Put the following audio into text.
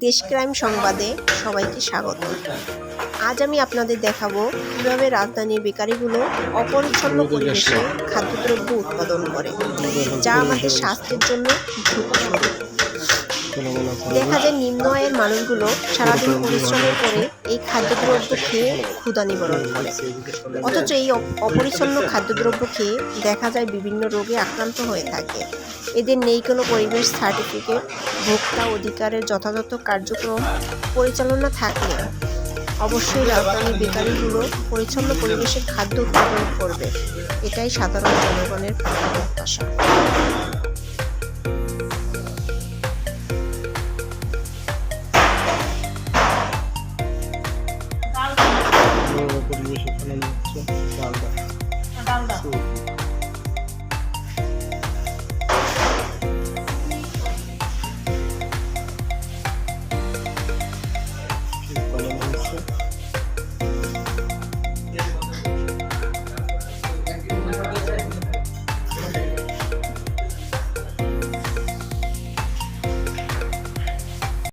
দেশক্রাইম সংবাদে সবাইকে স্বাগত। আজ আমি আপনাদের দেখাবো কিভাবে রাজধানীর বেকারিগুলো অপরিচ্ছন্ন পরিবেশে খাদ্যদ্রব্য উৎপাদন করে, যা আমাদের স্বাস্থ্যের জন্য ঝুঁকিপূর্ণ। দেখা যায় নিম্ন আয়ের মানুষগুলো সারাদিন পরিশ্রমের পরে এই খাদ্যদ্রব্য খেয়ে ক্ষুধা নিবারণ করে, অথচ এই অপরিচ্ছন্ন খাদ্যদ্রব্য খেয়ে দেখা যায় বিভিন্ন রোগে আক্রান্ত হয়ে থাকে। এদের নেই কোনো পরিবেশ সার্টিফিকেট, ভোক্তা অধিকারের যথাযথ কার্যক্রম পরিচালনা থাকলে অবশ্যই রাজধানীর বেকারিগুলো পরিচ্ছন্ন পরিবেশে খাদ্য উৎপাদন করবে। এটাই সাধারণ জনগণের প্রত্যাশা। পরিবেশে ফেলানো হচ্ছে ডালদা